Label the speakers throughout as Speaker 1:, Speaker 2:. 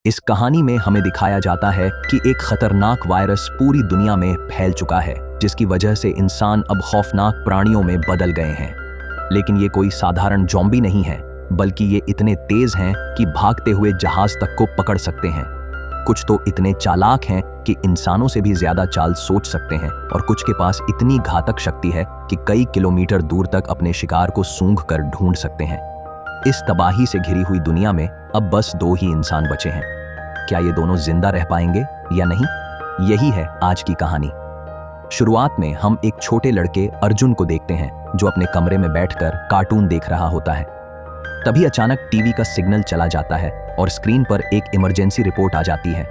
Speaker 1: इस कहानी में हमें दिखाया जाता है कि एक खतरनाक वायरस पूरी दुनिया में फैल चुका है, जिसकी वजह से इंसान अब खौफनाक प्राणियों में बदल गए हैं। लेकिन ये कोई साधारण ज़ॉम्बी नहीं है, बल्कि ये इतने तेज हैं कि भागते हुए जहाज तक को पकड़ सकते हैं। कुछ तो इतने चालाक हैं कि इंसानों से भी ज्यादा चाल सोच सकते हैं, और कुछ के पास इतनी घातक शक्ति है कि कई किलोमीटर दूर तक अपने शिकार को सूंघ कर ढूंढ सकते हैं। इस तबाही से घिरी हुई दुनिया में अब बस 2 ही इंसान बचे हैं। क्या ये दोनों जिंदा रह पाएंगे या नहीं? यही है आज की कहानी। शुरुआत में हम एक छोटे लड़के अर्जुन को देखते हैं, जो अपने कमरे में बैठकर कार्टून देख रहा होता है। तभी अचानक टीवी का सिग्नल चला जाता है और स्क्रीन पर एक इमरजेंसी रिपोर्ट आ जाती है।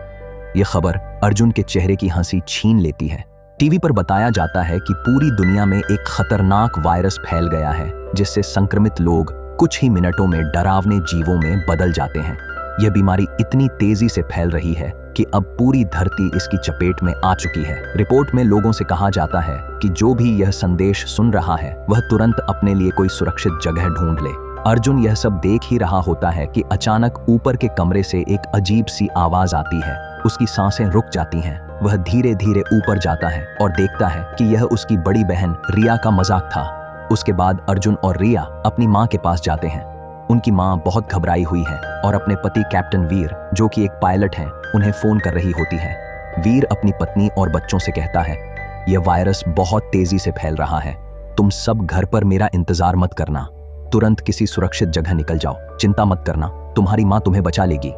Speaker 1: यह खबर अर्जुन के चेहरे की हंसी छीन लेती है। टीवी पर बताया जाता है कि पूरी दुनिया में एक खतरनाक वायरस फैल गया है, जिससे संक्रमित लोग कुछ ही मिनटों में डरावने जीवों में बदल जाते हैं। यह बीमारी इतनी तेजी से फैल रही है कि अब पूरी धरती इसकी चपेट में आ चुकी है। रिपोर्ट में लोगों से कहा जाता है कि जो भी यह संदेश सुन रहा है, वह तुरंत अपने लिए कोई सुरक्षित जगह ढूंढ ले। अर्जुन यह सब देख ही रहा होता है कि अचानक ऊपर के कमरे से एक अजीब सी आवाज आती है। उसकी सांसें रुक जाती हैं। वह धीरे धीरे ऊपर जाता है और देखता है कि यह उसकी बड़ी बहन रिया का मजाक था। उसके बाद अर्जुन और रिया अपनी माँ के पास जाते हैं। उनकी माँ बहुत घबराई हुई है और अपने पति कैप्टन वीर, जो कि एक पायलट हैं, उन्हें फोन कर रही होती है। वीर अपनी पत्नी और बच्चों से कहता है, यह वायरस बहुत तेजी से फैल रहा है। तुम सब घर पर मेरा इंतजार मत करना, तुरंत किसी सुरक्षित जगह निकल जाओ। चिंता मत करना, तुम्हारी माँ तुम्हें बचा लेगी।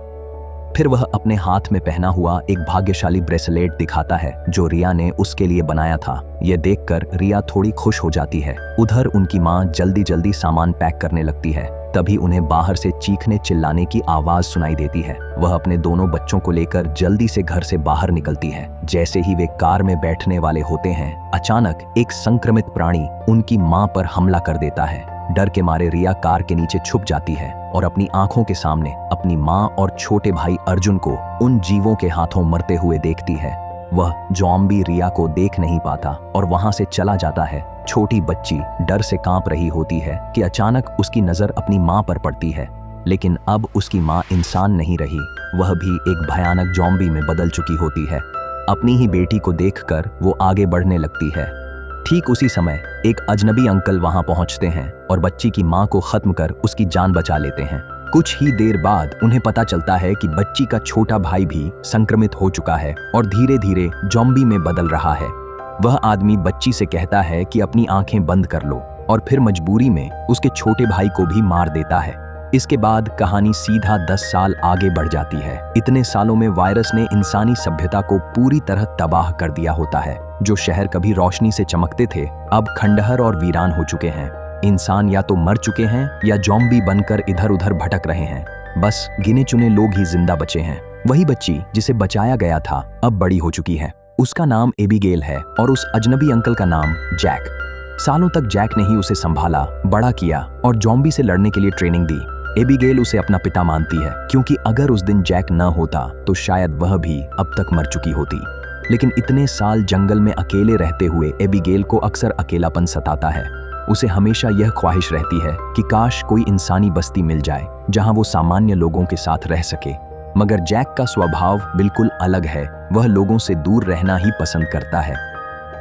Speaker 1: फिर वह अपने हाथ में पहना हुआ एक भाग्यशाली ब्रेसलेट दिखाता है, जो रिया ने उसके लिए बनाया था। यह देखकर रिया थोड़ी खुश हो जाती है। उधर उनकी माँ जल्दी जल्दी सामान पैक करने लगती है। तभी उन्हें बाहर से चीखने चिल्लाने की आवाज सुनाई देती है। वह अपने दोनों बच्चों को लेकर जल्दी से घर से बाहर निकलती है। जैसे ही वे कार में बैठने वाले होते हैं, अचानक एक संक्रमित प्राणी उनकी माँ पर हमला कर देता है। डर के मारे रिया कार के नीचे छुप जाती है और अपनी आंखों के सामने अपनी माँ और छोटे भाई अर्जुन को उन जीवों के हाथों मरते हुए देखती है। वह ज़ॉम्बी रिया को देख नहीं पाता और वहां से चला जाता है। छोटी बच्ची डर से कांप रही होती है कि अचानक उसकी नजर अपनी माँ पर पड़ती है। लेकिन अब उसकी माँ इंसान नहीं रही, वह भी एक भयानक ज़ॉम्बी में बदल चुकी होती है। अपनी ही बेटी को देखकर वो आगे बढ़ने लगती है। ठीक उसी समय एक अजनबी अंकल वहां पहुंचते हैं और बच्ची की मां को खत्म कर उसकी जान बचा लेते हैं। कुछ ही देर बाद उन्हें पता चलता है कि बच्ची का छोटा भाई भी संक्रमित हो चुका है और धीरे धीरे ज़ॉम्बी में बदल रहा है। वह आदमी बच्ची से कहता है कि अपनी आंखें बंद कर लो, और फिर मजबूरी में उसके छोटे भाई को भी मार देता है। इसके बाद कहानी सीधा 10 साल आगे बढ़ जाती है। इतने सालों में वायरस ने इंसानी सभ्यता को पूरी तरह तबाह कर दिया होता है। जो शहर कभी रोशनी से चमकते थे, अब खंडहर और वीरान हो चुके हैं। इंसान या तो मर चुके हैं या ज़ॉम्बी बनकर इधर उधर भटक रहे हैं। बस गिने चुने लोग ही जिंदा बचे हैं। वही बच्ची जिसे बचाया गया था, अब बड़ी हो चुकी है। उसका नाम एबिगेल है और उस अजनबी अंकल का नाम जैक। सालों तक जैक ने ही उसे संभाला, बड़ा किया और ज़ॉम्बी से लड़ने के लिए ट्रेनिंग दी। एबिगेल उसे अपना पिता मानती है, क्योंकि अगर उस दिन जैक न होता तो शायद वह भी अब तक मर चुकी होती। लेकिन इतने साल जंगल में अकेले रहते हुए एबिगेल को अक्सर अकेलापन सताता है। उसे हमेशा यह ख्वाहिश रहती है कि काश कोई इंसानी बस्ती मिल जाए जहां वो सामान्य लोगों के साथ रह सके। मगर जैक का स्वभाव बिल्कुल अलग है। वह लोगों से दूर रहना ही पसंद करता है।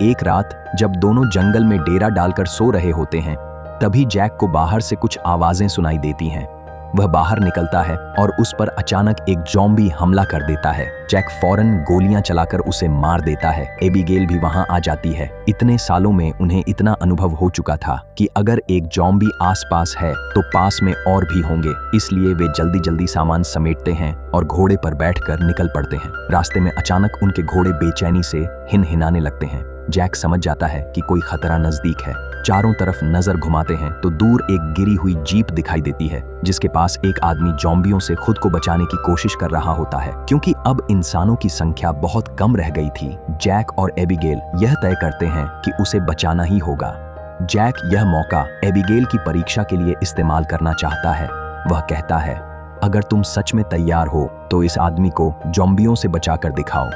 Speaker 1: एक रात जब दोनों जंगल में डेरा डालकर सो रहे होते हैं, तभी जैक को बाहर से कुछ आवाजें सुनाई देती हैं। वह बाहर निकलता है और उस पर अचानक एक ज़ॉम्बी हमला कर देता है। जैक फौरन गोलियां चलाकर उसे मार देता है। एबिगेल भी वहां आ जाती है। इतने सालों में उन्हें इतना अनुभव हो चुका था कि अगर एक ज़ॉम्बी आसपास है तो पास में और भी होंगे। इसलिए वे जल्दी जल्दी सामान समेटते हैं और घोड़े पर बैठकर निकल पड़ते हैं। रास्ते में अचानक उनके घोड़े बेचैनी से हिनहिनाने लगते हैं। जैक समझ जाता है कि कोई खतरा नजदीक है। चारों तरफ नजर घुमाते हैं तो दूर एक गिरी हुई जीप दिखाई देती है, जिसके पास एक आदमी ज़ॉम्बियों से खुद को बचाने की कोशिश कर रहा होता है। क्योंकि अब इंसानों की संख्या बहुत कम रह गई थी, जैक और एबिगेल यह तय करते हैं कि उसे बचाना ही होगा। जैक यह मौका एबिगेल की परीक्षा के लिए इस्तेमाल करना चाहता है। वह कहता है, अगर तुम सच में तैयार हो तो इस आदमी को ज़ॉम्बियों से बचाकर दिखाओ।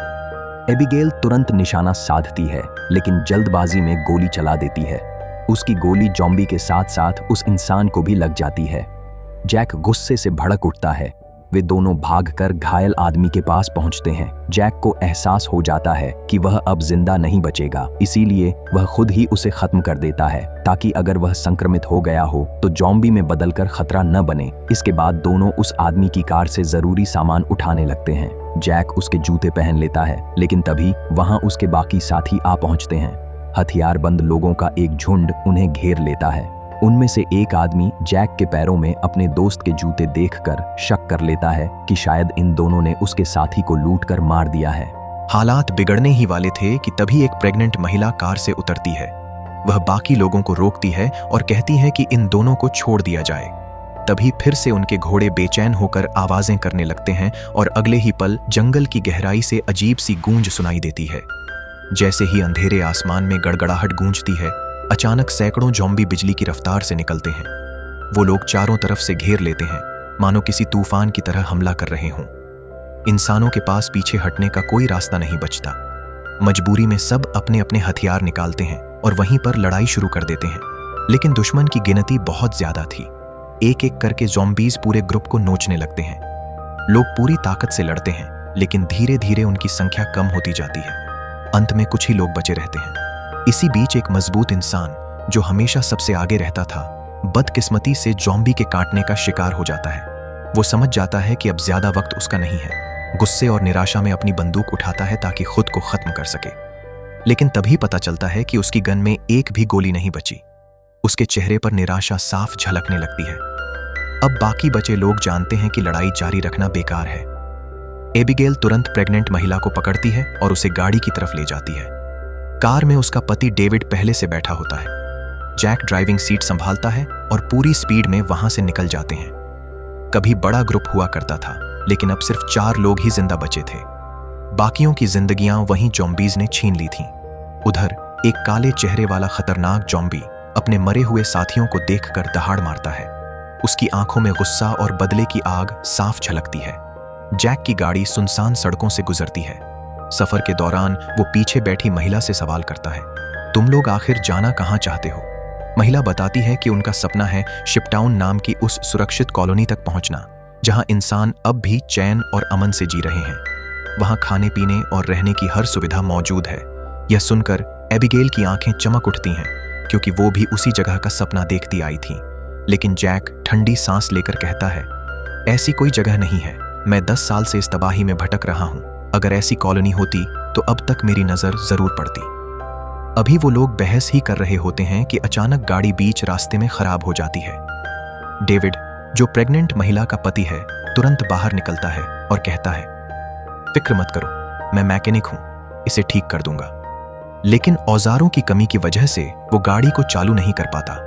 Speaker 1: एबिगेल तुरंत निशाना साधती है, लेकिन जल्दबाजी में गोली चला देती है। उसकी गोली ज़ॉम्बी के साथ साथ उस इंसान को भी लग जाती है। जैक गुस्से से भड़क उठता है। वे दोनों भागकर घायल आदमी के पास पहुंचते हैं। जैक को एहसास हो जाता है कि वह अब जिंदा नहीं बचेगा, इसीलिए वह खुद ही उसे खत्म कर देता है ताकि अगर वह संक्रमित हो गया हो तो जॉम्बी में बदलकर खतरा न बने। इसके बाद दोनों उस आदमी की कार से जरूरी सामान उठाने लगते हैं। जैक उसके जूते पहन लेता है, लेकिन तभी वहां उसके बाकी साथी आ पहुंचते हैं। हथियारबंद लोगों का एक झुंड उन्हें घेर लेता है। उनमें से एक आदमी जैक के पैरों में अपने दोस्त के जूते देखकर शक कर लेता है कि शायद इन दोनों ने उसके साथी को लूटकर मार दिया है।
Speaker 2: हालात बिगड़ने ही वाले थे कि तभी एक प्रेग्नेंट महिला कार से उतरती है। वह बाकी लोगों को रोकती है और कहती है कि इन दोनों को छोड़ दिया जाए। तभी फिर से उनके घोड़े बेचैन होकर आवाजें करने लगते हैं और अगले ही पल जंगल की गहराई से अजीब सी गूंज सुनाई देती है। जैसे ही अंधेरे आसमान में गड़गड़ाहट गूंजती है, अचानक सैकड़ों ज़ॉम्बी बिजली की रफ्तार से निकलते हैं। वो लोग चारों तरफ से घेर लेते हैं, मानो किसी तूफान की तरह हमला कर रहे हों। इंसानों के पास पीछे हटने का कोई रास्ता नहीं बचता। मजबूरी में सब अपने अपने हथियार निकालते हैं और वहीं पर लड़ाई शुरू कर देते हैं। लेकिन दुश्मन की गिनती बहुत ज्यादा थी। एक एक करके ज़ॉम्बीज पूरे ग्रुप को नोचने लगते हैं। लोग पूरी ताकत से लड़ते हैं, लेकिन धीरे धीरे उनकी संख्या कम होती जाती है। अंत में कुछ ही लोग बचे रहते हैं। इसी बीच एक मजबूत इंसान, जो हमेशा सबसे आगे रहता था, बदकिस्मती से ज़ॉम्बी के काटने का शिकार हो जाता है। वो समझ जाता है कि अब ज्यादा वक्त उसका नहीं है। गुस्से और निराशा में अपनी बंदूक उठाता है ताकि खुद को खत्म कर सके। लेकिन तभी पता चलता है कि उसकी गन में एक भी गोली नहीं बची। उसके चेहरे पर निराशा साफ झलकने लगती है। अब बाकी बचे लोग जानते हैं कि लड़ाई जारी रखना बेकार है। एबिगेल तुरंत प्रेग्नेंट महिला को पकड़ती है और उसे गाड़ी की तरफ ले जाती है। कार में उसका पति डेविड पहले से बैठा होता है। जैक ड्राइविंग सीट संभालता है और पूरी स्पीड में वहां से निकल जाते हैं। कभी बड़ा ग्रुप हुआ करता था, लेकिन अब सिर्फ 4 लोग ही जिंदा बचे थे। बाकियों की जिंदगियां वहीं ज़ॉम्बीज ने छीन ली थीं। उधर एक काले चेहरे वाला खतरनाक ज़ॉम्बी अपने मरे हुए साथियों को देखकर दहाड़ मारता है। उसकी आंखों में गुस्सा और बदले की आग साफ झलकती है। जैक की गाड़ी सुनसान सड़कों से गुजरती है। सफर के दौरान वो पीछे बैठी महिला से सवाल करता है, तुम लोग आखिर जाना कहाँ चाहते हो? महिला बताती है कि उनका सपना है शिपटाउन नाम की उस सुरक्षित कॉलोनी तक पहुंचना, जहां इंसान अब भी चैन और अमन से जी रहे हैं। वहां खाने पीने और रहने की हर सुविधा मौजूद है। यह सुनकर एबिगेल की आंखें चमक उठती हैं, क्योंकि वो भी उसी जगह का सपना देखती आई थी। लेकिन जैक ठंडी सांस लेकर कहता है, ऐसी कोई जगह नहीं है। मैं 10 साल से इस तबाही में भटक रहा हूं। अगर ऐसी कॉलोनी होती तो अब तक मेरी नजर जरूर पड़ती। अभी वो लोग बहस ही कर रहे होते हैं कि अचानक गाड़ी बीच रास्ते में खराब हो जाती है। डेविड, जो प्रेग्नेंट महिला का पति है, तुरंत बाहर निकलता है और कहता है, फिक्र मत करो, मैं मैकेनिक हूं, इसे ठीक कर दूंगा। लेकिन औजारों की कमी की वजह से वो गाड़ी को चालू नहीं कर पाता।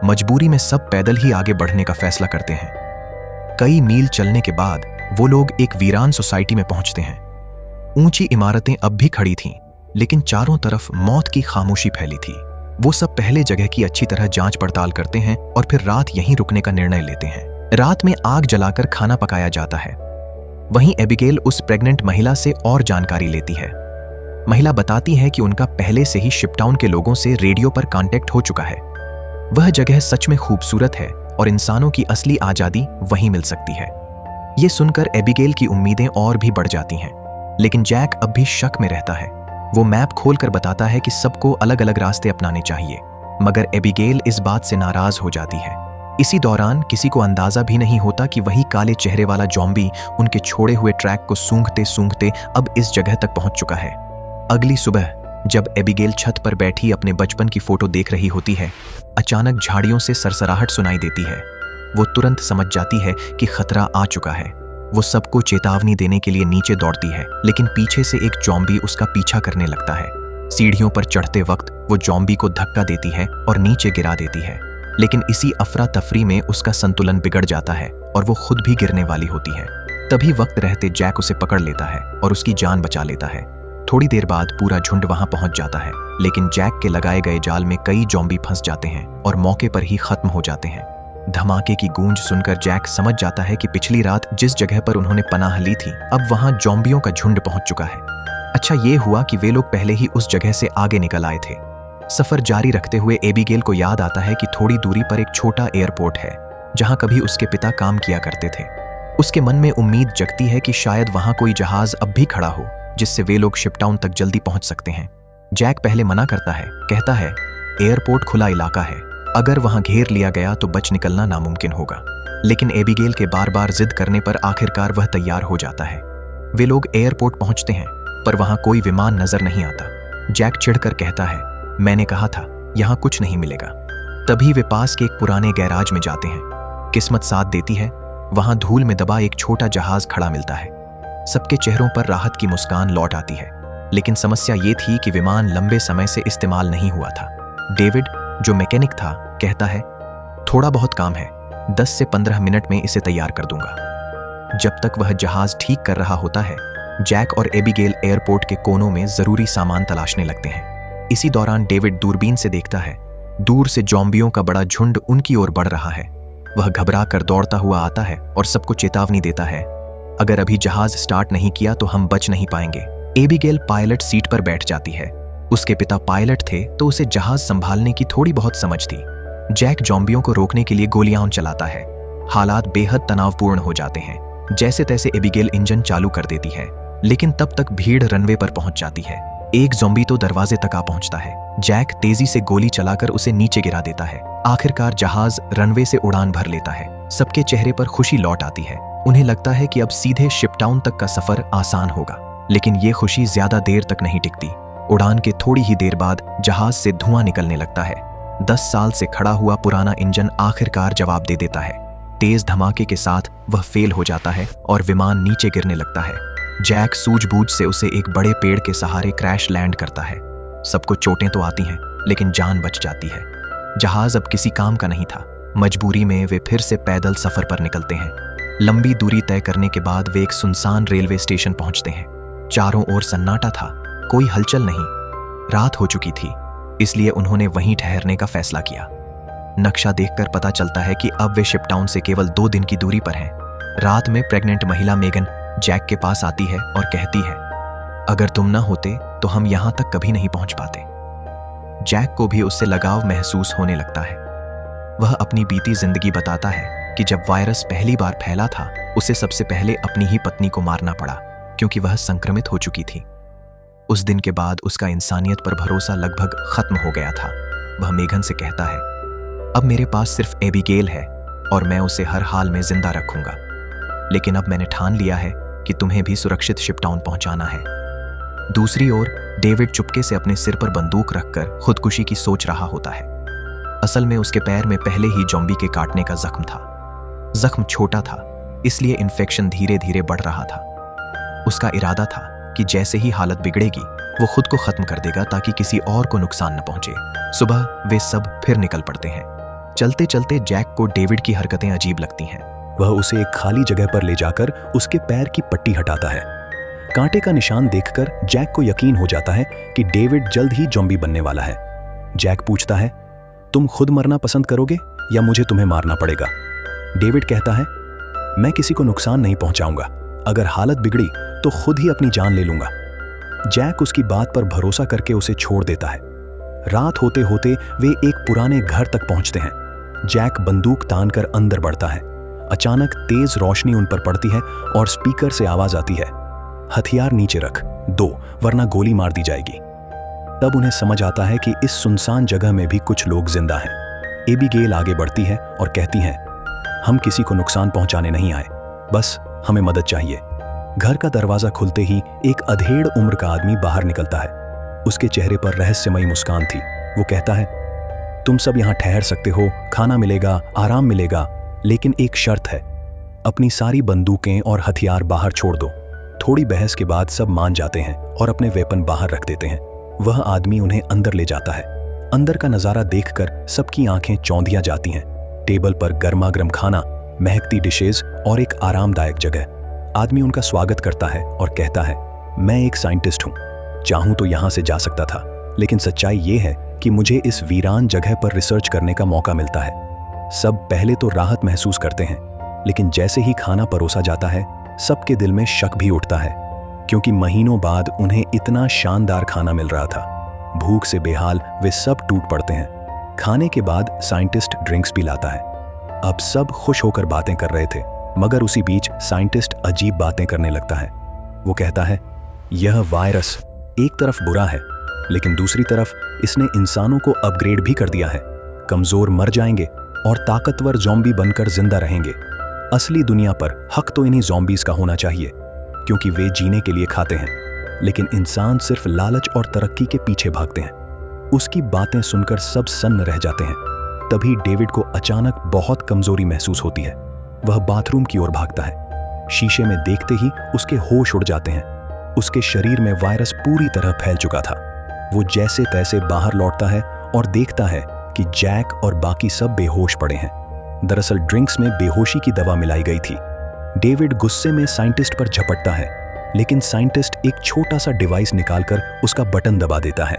Speaker 2: मजबूरी में सब पैदल ही आगे बढ़ने का फैसला करते हैं। कई मील चलने के बाद वो लोग एक वीरान सोसाइटी में पहुंचते हैं। ऊंची इमारतें अब भी खड़ी थीं, लेकिन चारों तरफ मौत की खामोशी फैली थी। वो सब पहले जगह की अच्छी तरह जांच पड़ताल करते हैं और फिर रात यहीं रुकने का निर्णय लेते हैं। रात में आग जलाकर खाना पकाया जाता है। वहीं एबिगेल उस प्रेग्नेंट महिला से और जानकारी लेती है। महिला बताती है कि उनका पहले से ही शिपटाउन के लोगों से रेडियो पर कांटेक्ट हो चुका है। वह जगह सच में खूबसूरत है और इंसानों की असली आजादी वहीं मिल सकती है। ये सुनकर एबिगेल की उम्मीदें और भी बढ़ जाती हैं, लेकिन जैक अब भी शक में रहता है। वो मैप खोलकर बताता है कि सबको अलग अलग रास्ते अपनाने चाहिए, मगर एबिगेल इस बात से नाराज हो जाती है। इसी दौरान किसी को अंदाजा भी नहीं होता कि वही काले चेहरे वाला ज़ॉम्बी उनके छोड़े हुए ट्रैक को सूंघते सूंघते अब इस जगह तक पहुंच चुका है। अगली सुबह जब एबिगेल छत पर बैठी अपने बचपन की फोटो देख रही होती है, अचानक झाड़ियों से सरसराहट सुनाई देती है। वो तुरंत समझ जाती है कि खतरा आ चुका है। वो सबको चेतावनी देने के लिए नीचे दौड़ती है, लेकिन पीछे से एक ज़ॉम्बी उसका पीछा करने लगता है। सीढ़ियों पर चढ़ते वक्त वो ज़ॉम्बी को धक्का देती है और नीचे गिरा देती है, लेकिन इसी अफरा तफरी में उसका संतुलन बिगड़ जाता है और वो खुद भी गिरने वाली होती है। तभी वक्त रहते जैक उसे पकड़ लेता है और उसकी जान बचा लेता है। थोड़ी देर बाद पूरा झुंड वहां पहुंच जाता है, लेकिन जैक के लगाए गए जाल में कई ज़ॉम्बी फंस जाते हैं और मौके पर ही खत्म हो जाते हैं। धमाके की गूंज सुनकर जैक समझ जाता है कि पिछली रात जिस जगह पर उन्होंने पनाह ली थी, अब वहां ज़ॉम्बियों का झुंड पहुंच चुका है। अच्छा ये हुआ कि वे लोग पहले ही उस जगह से आगे निकल आए थे। सफर जारी रखते हुए एबिगेल को याद आता है कि थोड़ी दूरी पर एक छोटा एयरपोर्ट है, जहां कभी उसके पिता काम किया करते थे। उसके मन में उम्मीद जगती है कि शायद वहां कोई जहाज अब भी खड़ा हो जिससे वे लोग शिपटाउन तक जल्दी पहुंच सकते हैं। जैक पहले मना करता है, कहता है एयरपोर्ट खुला इलाका है, अगर वहां घेर लिया गया तो बच निकलना नामुमकिन होगा। लेकिन एबिगेल के बार बार जिद करने पर आखिरकार वह तैयार हो जाता है। वे लोग एयरपोर्ट पहुंचते हैं पर वहां कोई विमान नजर नहीं आता। जैक चिढ़कर कहता है, मैंने कहा था यहां कुछ नहीं मिलेगा। तभी वे पास के एक पुराने गैराज में जाते हैं। किस्मत साथ देती है, वहां धूल में दबा एक छोटा जहाज खड़ा मिलता है। सबके चेहरों पर राहत की मुस्कान लौट आती है। लेकिन समस्या ये थी कि विमान लंबे समय से इस्तेमाल नहीं हुआ था। डेविड, जो मैकेनिक था, कहता है, थोड़ा बहुत काम है, 10 से 15 मिनट में इसे तैयार कर दूंगा। जब तक वह जहाज ठीक कर रहा होता है, जैक और एबिगेल एयरपोर्ट के कोनों में जरूरी सामान तलाशने लगते हैं। इसी दौरान डेविड दूरबीन से देखता है, दूर से ज़ॉम्बियों का बड़ा झुंड उनकी ओर बढ़ रहा है। वह घबरा कर दौड़ता हुआ आता है और सबको चेतावनी देता है, अगर अभी जहाज स्टार्ट नहीं किया तो हम बच नहीं पाएंगे। एबिगेल पायलट सीट पर बैठ जाती है। उसके पिता पायलट थे तो उसे जहाज संभालने की थोड़ी बहुत समझ थी। जैक ज़ॉम्बियों को रोकने के लिए गोलियां चलाता है। हालात बेहद तनावपूर्ण हो जाते हैं। जैसे तैसे एबिगेल इंजन चालू कर देती है, लेकिन तब तक भीड़ रनवे पर पहुंच जाती है। एक ज़ॉम्बी तो दरवाजे तक आ पहुंचता है। जैक तेजी से गोली चलाकर उसे नीचे गिरा देता है। आखिरकार जहाज रनवे से उड़ान भर लेता है। सबके चेहरे पर खुशी लौट आती है। उन्हें लगता है कि अब सीधे शिपटाउन तक का सफर आसान होगा। लेकिन ये खुशी ज्यादा देर तक नहीं टिकती। उड़ान के थोड़ी ही देर बाद जहाज से धुआं निकलने लगता है। 10 साल से खड़ा हुआ पुराना इंजन आखिरकार जवाब दे देता है। तेज धमाके के साथ वह फेल हो जाता है और विमान नीचे गिरने लगता है। जैक सूझबूझ से उसे एक बड़े पेड़ के सहारे क्रैश लैंड करता है। सबको चोटें तो आती हैं, लेकिन जान बच जाती है। जहाज अब किसी काम का नहीं था। मजबूरी में वे फिर से पैदल सफर पर निकलते हैं। लंबी दूरी तय करने के बाद वे एक सुनसान रेलवे स्टेशन पहुंचते हैं। चारों ओर सन्नाटा था, कोई हलचल नहीं। रात हो चुकी थी, इसलिए उन्होंने वहीं ठहरने का फैसला किया। नक्शा देखकर पता चलता है कि अब वे शिपटाउन से केवल 2 दिन की दूरी पर हैं। रात में प्रेग्नेंट महिला मेगन जैक के पास आती है और कहती है, अगर तुम ना होते तो हम यहां तक कभी नहीं पहुंच पाते। जैक को भी उससे लगाव महसूस होने लगता है। वह अपनी बीती जिंदगी बताता है कि जब वायरस पहली बार फैला था, उसे सबसे पहले अपनी ही पत्नी को मारना पड़ा, क्योंकि वह संक्रमित हो चुकी थी। उस दिन के बाद उसका इंसानियत पर भरोसा लगभग खत्म हो गया था। वह मेगन से कहता है, अब मेरे पास सिर्फ एबिगेल है और मैं उसे हर हाल में जिंदा रखूंगा। लेकिन अब मैंने ठान लिया है कि तुम्हें भी सुरक्षित शिपटाउन पहुंचाना है। दूसरी ओर डेविड चुपके से अपने सिर पर बंदूक रखकर खुदकुशी की सोच रहा होता है। असल में उसके पैर में पहले ही ज़ॉम्बी के काटने का जख्म था। जख्म छोटा था, इसलिए इन्फेक्शन धीरे धीरे बढ़ रहा था। उसका इरादा था कि जैसे ही हालत बिगड़ेगी वो खुद को खत्म कर देगा ताकि किसी और को नुकसान न पहुंचे। सुबह वे सब फिर निकल पड़ते हैं। चलते चलते जैक को डेविड की हरकतें अजीब लगती हैं।
Speaker 3: वह उसे एक खाली जगह पर ले जाकर उसके पैर की पट्टी हटाता है। कांटे का निशान देखकर जैक को यकीन हो जाता है कि डेविड जल्द ही ज़ॉम्बी बनने वाला है। जैक पूछता है, तुम खुद मरना पसंद करोगे या मुझे तुम्हें मारना पड़ेगा? डेविड कहता है, मैं किसी को नुकसान नहीं पहुंचाऊंगा। अगर हालत बिगड़ी तो खुद ही अपनी जान ले लूंगा। जैक उसकी बात पर भरोसा करके उसे छोड़ देता है। रात होते होते वे एक पुराने घर तक पहुंचते हैं। जैक बंदूक तानकर अंदर बढ़ता है। अचानक तेज रोशनी उन पर पड़ती है और स्पीकर से आवाज आती है, हथियार नीचे रख दो वरना गोली मार दी जाएगी। तब उन्हें समझ आता है कि इस सुनसान जगह में भी कुछ लोग जिंदा हैं। एबिगेल आगे बढ़ती है और कहती है, हम किसी को नुकसान पहुंचाने नहीं आए, बस हमें मदद चाहिए। घर का दरवाजा खुलते ही एक अधेड़ उम्र का आदमी बाहर निकलता है। उसके चेहरे पर रहस्यमयी मुस्कान थी। वो कहता है, तुम सब यहाँ ठहर सकते हो, खाना मिलेगा, आराम मिलेगा, लेकिन एक शर्त है, अपनी सारी बंदूकें और हथियार बाहर छोड़ दो। थोड़ी बहस के बाद सब मान जाते हैं और अपने वेपन बाहर रख देते हैं। वह आदमी उन्हें अंदर ले जाता है। अंदर का नजारा देखकर सबकी आंखें चौंधिया जाती हैं। टेबल पर गर्मा गर्म खाना, महकती डिशेज और एक आरामदायक जगह। आदमी उनका स्वागत करता है और कहता है, मैं एक साइंटिस्ट हूँ, चाहूँ तो यहाँ से जा सकता था, लेकिन सच्चाई ये है कि मुझे इस वीरान जगह पर रिसर्च करने का मौका मिलता है। सब पहले तो राहत महसूस करते हैं, लेकिन जैसे ही खाना परोसा जाता है सबके दिल में शक भी उठता है, क्योंकि महीनों बाद उन्हें इतना शानदार खाना मिल रहा था। भूख से बेहाल वे सब टूट पड़ते हैं। खाने के बाद साइंटिस्ट ड्रिंक्स भी लाता है। अब सब खुश होकर बातें कर रहे थे। मगर उसी बीच साइंटिस्ट अजीब बातें करने लगता है। वो कहता है, यह वायरस एक तरफ बुरा है, लेकिन दूसरी तरफ इसने इंसानों को अपग्रेड भी कर दिया है। कमजोर मर जाएंगे और ताकतवर ज़ॉम्बी बनकर जिंदा रहेंगे। असली दुनिया पर हक तो इन्हीं ज़ॉम्बीज का होना चाहिए, क्योंकि वे जीने के लिए खाते हैं, लेकिन इंसान सिर्फ लालच और तरक्की के पीछे भागते हैं। उसकी बातें सुनकर सब सन्न रह जाते हैं। तभी डेविड को अचानक बहुत कमजोरी महसूस होती है। वह बाथरूम की ओर भागता है। शीशे में देखते ही उसके होश उड़ जाते हैं। उसके शरीर में वायरस पूरी तरह फैल चुका था। वो जैसे तैसे बाहर लौटता है और देखता है कि जैक और बाकी सब बेहोश पड़े हैं। दरअसल ड्रिंक्स में बेहोशी की दवा मिलाई गई थी। डेविड गुस्से में साइंटिस्ट पर झपटता है, लेकिन साइंटिस्ट एक छोटा सा डिवाइस निकालकर उसका बटन दबा देता है।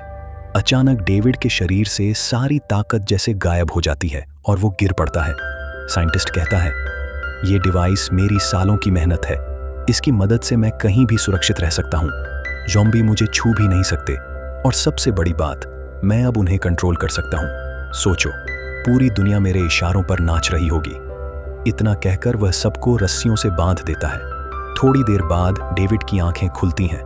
Speaker 3: अचानक डेविड के शरीर से सारी ताकत जैसे गायब हो जाती है और वो गिर पड़ता है। साइंटिस्ट कहता है, ये डिवाइस मेरी सालों की मेहनत है। इसकी मदद से मैं कहीं भी सुरक्षित रह सकता हूँ। ज़ॉम्बी मुझे छू भी नहीं सकते, और सबसे बड़ी बात, मैं अब उन्हें कंट्रोल कर सकता हूँ। सोचो, पूरी दुनिया मेरे इशारों पर नाच रही होगी। इतना कहकर वह सबको रस्सियों से बांध देता है। थोड़ी देर बाद डेविड की आंखें खुलती हैं।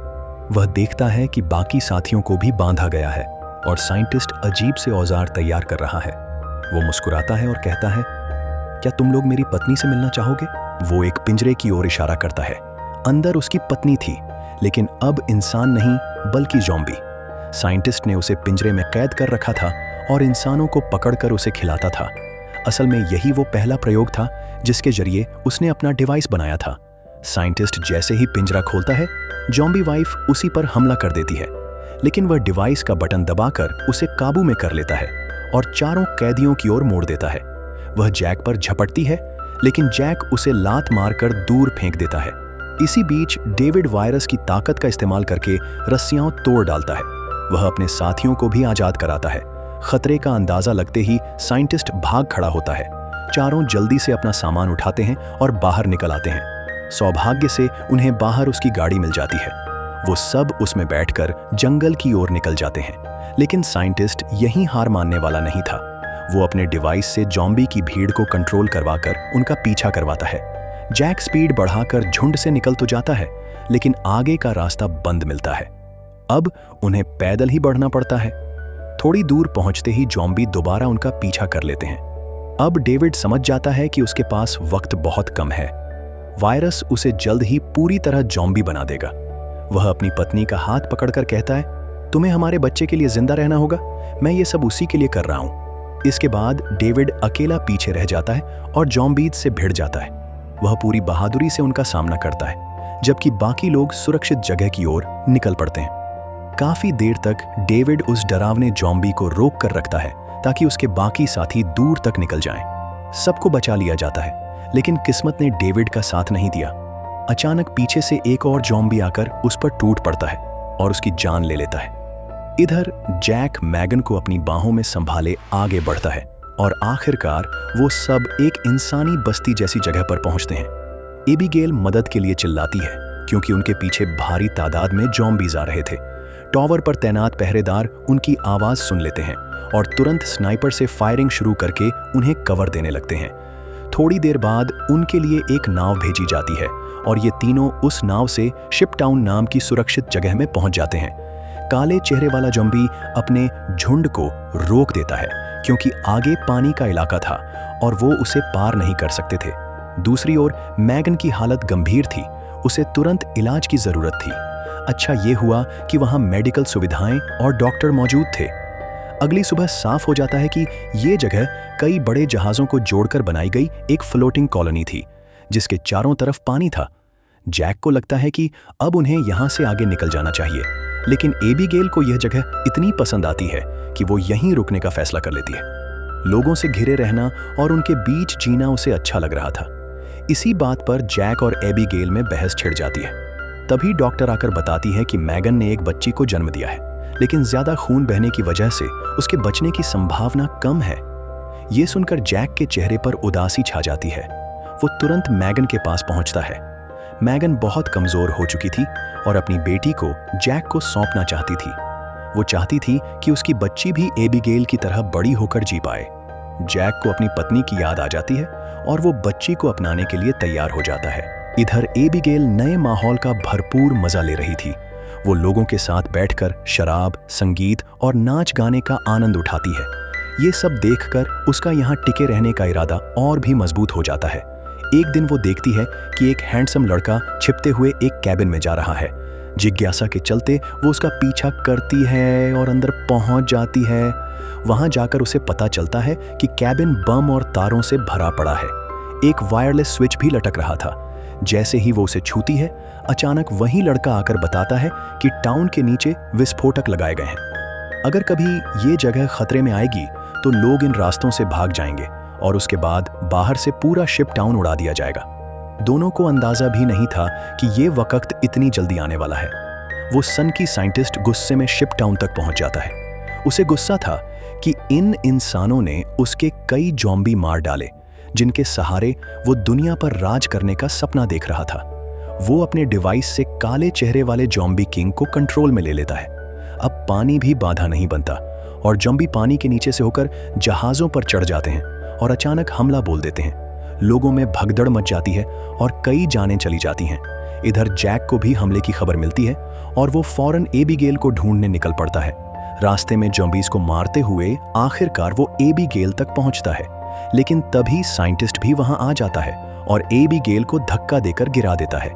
Speaker 3: वह देखता है कि बाकी साथियों को भी बांधा गया है और साइंटिस्ट अजीब से औजार तैयार कर रहा है। वो मुस्कुराता है और कहता है, क्या तुम लोग मेरी पत्नी से मिलना चाहोगे? वो एक पिंजरे की ओर इशारा करता है। अंदर उसकी पत्नी थी, लेकिन अब इंसान नहीं बल्कि ज़ॉम्बी। साइंटिस्ट ने उसे पिंजरे में कैद कर रखा था और इंसानों को पकड़कर उसे खिलाता था। असल में यही वो पहला प्रयोग था जिसके जरिए उसने अपना डिवाइस बनाया था। साइंटिस्ट जैसे ही पिंजरा खोलता है, ज़ॉम्बी वाइफ उसी पर हमला कर देती है, लेकिन वह डिवाइस का बटन दबाकर उसे काबू में कर लेता है और चारों कैदियों की ओर मोड़ देता है। वह जैक पर झपटती है, लेकिन जैक उसे लात मारकर दूर फेंक देता है। इसी बीच डेविड वायरस की ताकत का इस्तेमाल करके रस्सियां तोड़ डालता है। वह अपने साथियों को भी आजाद कराता है। खतरे का अंदाजा लगते ही साइंटिस्ट भाग खड़ा होता है। चारों जल्दी से अपना सामान उठाते हैं और बाहर निकल आते हैं। सौभाग्य से उन्हें बाहर उसकी गाड़ी मिल जाती है। वो सब उसमें बैठकर जंगल की ओर निकल जाते हैं, लेकिन साइंटिस्ट यहीं हार मानने वाला नहीं था। वो अपने डिवाइस से ज़ॉम्बी की भीड़ को कंट्रोल करवाकर उनका पीछा करवाता है। जैक स्पीड बढ़ाकर झुंड से निकल तो जाता है, लेकिन आगे का रास्ता बंद मिलता है। अब उन्हें पैदल ही बढ़ना पड़ता है। थोड़ी दूर पहुंचते ही ज़ॉम्बी दोबारा उनका पीछा कर लेते हैं। अब डेविड समझ जाता है कि उसके पास वक्त बहुत कम है। वायरस उसे जल्द ही पूरी तरह ज़ॉम्बी बना देगा। वह अपनी पत्नी का हाथ पकड़कर कहता है, तुम्हें हमारे बच्चे के लिए जिंदा रहना होगा। मैं ये सब उसी के लिए कर रहा हूँ। इसके बाद डेविड अकेला पीछे रह जाता है और ज़ॉम्बीज से भिड़ जाता है। वह पूरी बहादुरी से उनका सामना करता है, जबकि बाकी लोग सुरक्षित जगह की ओर निकल पड़ते हैं। काफी देर तक डेविड उस डरावने ज़ॉम्बी को रोक कर रखता है ताकि उसके बाकी साथी दूर तक निकल जाएं। सबको बचा लिया जाता है, लेकिन किस्मत ने डेविड का साथ नहीं दिया। अचानक पीछे से एक और ज़ॉम्बी आकर उस पर टूट पड़ता है और उसकी जान ले लेता है। इधर जैक मैगन को अपनी बाहों में संभाले आगे बढ़ता है और आखिरकार वो सब एक इंसानी बस्ती जैसी जगह पर पहुंचते हैं। एबिगेल मदद के लिए चिल्लाती है क्योंकि उनके पीछे भारी तादाद में ज़ॉम्बीज आ रहे थे। टॉवर पर तैनात पहरेदार उनकी आवाज सुन लेते हैं और तुरंत स्नाइपर से फायरिंग शुरू करके उन्हें कवर देने लगते हैं। थोड़ी देर बाद उनके लिए एक नाव भेजी जाती है और ये तीनों उस नाव से शिपटाउन नाम की सुरक्षित जगह में पहुंच जाते हैं। काले चेहरे वाला ज़ॉम्बी अपने झुंड को रोक देता है क्योंकि आगे पानी का इलाका था और वो उसे पार नहीं कर सकते थे। दूसरी ओर मैगन की हालत गंभीर थी, उसे तुरंत इलाज की जरूरत थी। अच्छा ये हुआ कि वहां मेडिकल सुविधाएं और डॉक्टर मौजूद थे। अगली सुबह साफ हो जाता है कि ये जगह कई बड़े जहाज़ों को जोड़कर बनाई गई एक फ्लोटिंग कॉलोनी थी, जिसके चारों तरफ पानी था। जैक को लगता है कि अब उन्हें यहां से आगे निकल जाना चाहिए, लेकिन एबिगेल को यह जगह इतनी पसंद आती है कि वो यहीं रुकने का फैसला कर लेती है। लोगों से घिरे रहना और उनके बीच जीना उसे अच्छा लग रहा था। इसी बात पर जैक और एबिगेल में बहस छिड़ जाती है। तभी डॉक्टर आकर बताती है कि मैगन ने एक बच्ची को जन्म दिया है, लेकिन ज्यादा खून बहने की वजह से उसके बचने की संभावना कम है। ये सुनकर जैक के चेहरे पर उदासी छा जाती है। वो तुरंत मैगन के पास पहुंचता है। मैगन बहुत कमजोर हो चुकी थी और अपनी बेटी को जैक को सौंपना चाहती थी। वो चाहती थी कि उसकी बच्ची भी एबिगेल की तरह बड़ी होकर जी पाए। जैक को अपनी पत्नी की याद आ जाती है और वो बच्ची को अपनाने के लिए तैयार हो जाता है। इधर एबिगेल नए माहौल का भरपूर मजा ले रही थी। वो लोगों के साथ बैठकर शराब, संगीत और नाच गाने का आनंद उठाती है। ये सब देखकर उसका यहाँ टिके रहने का इरादा और भी मजबूत हो जाता है। एक दिन वो देखती है कि एक हैंडसम लड़का छिपते हुए एक कैबिन में जा रहा है। जिज्ञासा के चलते वो उसका पीछा करती है और अंदर पहुंच जाती है। वहां जाकर उसे पता चलता है कि कैबिन बम और तारों से भरा पड़ा है। एक वायरलेस स्विच भी लटक रहा था। जैसे ही वो उसे छूती है, अचानक वही लड़का आकर बताता है कि टाउन के नीचे विस्फोटक लगाए गए हैं। अगर कभी ये जगह खतरे में आएगी तो लोग इन रास्तों से भाग जाएंगे और उसके बाद बाहर से पूरा शिप टाउन उड़ा दिया जाएगा। दोनों को अंदाजा भी नहीं था कि ये वक्त इतनी जल्दी आने वाला है। वो सन की साइंटिस्ट गुस्से में शिप टाउन तक पहुंच जाता है। उसे गुस्सा था कि इन इंसानों ने उसके कई ज़ॉम्बी मार डाले, जिनके सहारे वो दुनिया पर राज करने का सपना देख रहा था। वो अपने डिवाइस से काले चेहरे वाले ज़ॉम्बी किंग को कंट्रोल में ले लेता है। अब पानी भी बाधा नहीं बनता और ज़ॉम्बी पानी के नीचे से होकर जहाज़ों पर चढ़ जाते हैं और अचानक हमला बोल देते हैं। लोगों में भगदड़ मच जाती है और कई जानें चली जाती हैं। इधर जैक को भी हमले की खबर मिलती है और वो फौरन एबिगेल को ढूंढने निकल पड़ता है। रास्ते में ज़ॉम्बीज़ को मारते हुए आखिरकार वो एबिगेल तक पहुंचता है, लेकिन तभी साइंटिस्ट भी वहां आ जाता है और एबिगेल को धक्का देकर गिरा देता है।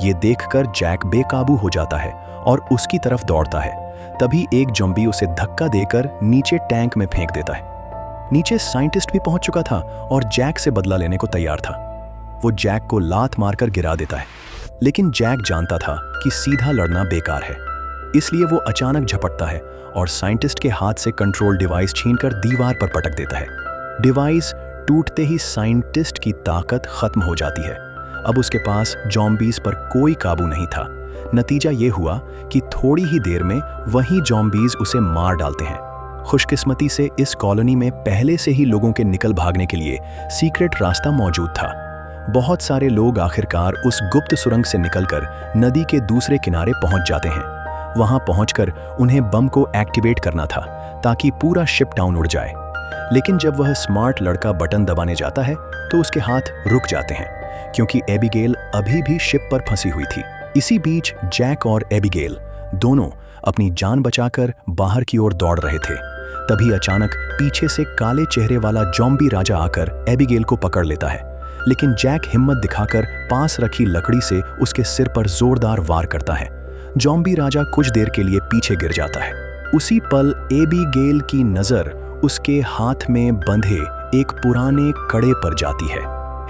Speaker 3: ये देखकर जैक बेकाबू हो जाता है और उसकी तरफ दौड़ता है। तभी एक ज़ॉम्बी उसे धक्का देकर नीचे टैंक में फेंक देता है। नीचे साइंटिस्ट भी पहुंच चुका था और जैक से बदला लेने को तैयार था। वो जैक को लात मारकर गिरा देता है, लेकिन जैक जानता था कि सीधा लड़ना बेकार है। इसलिए वो अचानक झपटता है और साइंटिस्ट के हाथ से कंट्रोल डिवाइस छीनकर दीवार पर पटक देता है। डिवाइस टूटते ही साइंटिस्ट की ताकत खत्म हो जाती है। अब उसके पास ज़ॉम्बीज़ पर कोई काबू नहीं था। नतीजा ये हुआ कि थोड़ी ही देर में वही ज़ॉम्बीज़ उसे मार डालते हैं। खुशकिस्मती से इस कॉलोनी में पहले से ही लोगों के निकल भागने के लिए सीक्रेट रास्ता मौजूद था। बहुत सारे लोग आखिरकार उस गुप्त सुरंग से निकलकर नदी के दूसरे किनारे पहुंच जाते हैं। वहां पहुंचकर उन्हें बम को एक्टिवेट करना था ताकि पूरा शिप टाउन उड़ जाए। लेकिन जब वह स्मार्ट लड़का बटन दबाने जाता है तो उसके हाथ रुक जाते हैं, क्योंकि एबिगेल अभी भी शिप पर फंसी हुई थी। इसी बीच जैक और एबिगेल दोनों अपनी जान बचाकर बाहर की ओर दौड़ रहे थे। तभी अचानक पीछे से काले चेहरे वाला ज़ॉम्बी राजा आकर एबिगेल को पकड़ लेता है, लेकिन जैक हिम्मत दिखाकर पास रखी लकड़ी से उसके सिर पर जोरदार वार करता है। ज़ॉम्बी राजा कुछ देर के लिए पीछे गिर जाता है। उसी पल एबिगेल की नज़र उसके हाथ में बंधे एक पुराने कड़े पर जाती है।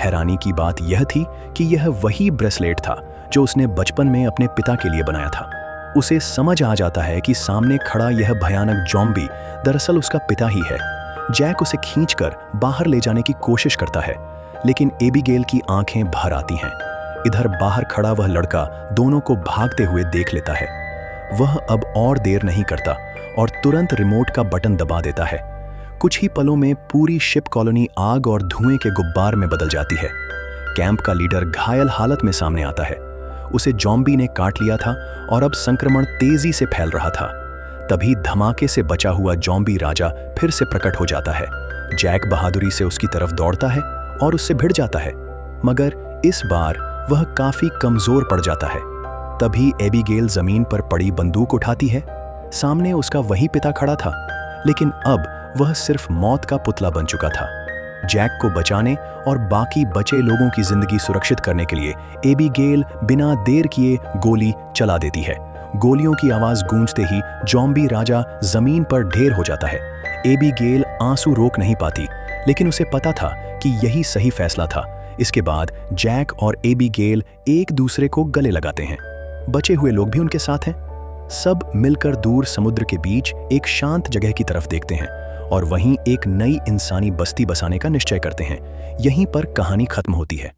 Speaker 3: हैरानी की बात यह थी कि यह वही ब्रेसलेट था जो उसने बचपन में अपने पिता के लिए बनाया था। उसे समझ आ जाता है कि सामने खड़ा यह भयानक ज़ॉम्बी दरअसल उसका पिता ही है। जैक उसे खींचकर बाहर ले जाने की कोशिश करता है, लेकिन एबिगेल की आंखें भर आती हैं। इधर बाहर खड़ा वह लड़का दोनों को भागते हुए देख लेता है। वह अब और देर नहीं करता और तुरंत रिमोट का बटन दबा देता है। कुछ ही पलों में पूरी शिप कॉलोनी आग और धुएं के गुब्बार में बदल जाती है। कैंप का लीडर घायल हालत में सामने आता है। उसे ज़ॉम्बी ने काट लिया था और अब संक्रमण तेजी से फैल रहा था। तभी धमाके से बचा हुआ ज़ॉम्बी राजा फिर से प्रकट हो जाता है। जैक बहादुरी से उसकी तरफ दौड़ता है और उससे भिड़ जाता है, मगर इस बार वह काफी कमजोर पड़ जाता है। तभी एबिगेल जमीन पर पड़ी बंदूक उठाती है। सामने उसका वही पिता खड़ा था, लेकिन अब वह सिर्फ मौत का पुतला बन चुका था। जैक को बचाने और बाकी बचे लोगों की जिंदगी सुरक्षित करने के लिए एबिगेल बिना देर किए गोली चला देती है। गोलियों की आवाज गूंजते ही ज़ॉम्बी राजा जमीन पर ढेर हो जाता है। एबिगेल आंसू रोक नहीं पाती, लेकिन उसे पता था कि यही सही फैसला था। इसके बाद जैक और एबिगेल एक दूसरे को गले लगाते हैं। बचे हुए लोग भी उनके साथ हैं। सब मिलकर दूर समुद्र के बीच एक शांत जगह की तरफ देखते हैं और वहीं एक नई इंसानी बस्ती बसाने का निश्चय करते हैं। यहीं पर कहानी खत्म होती है।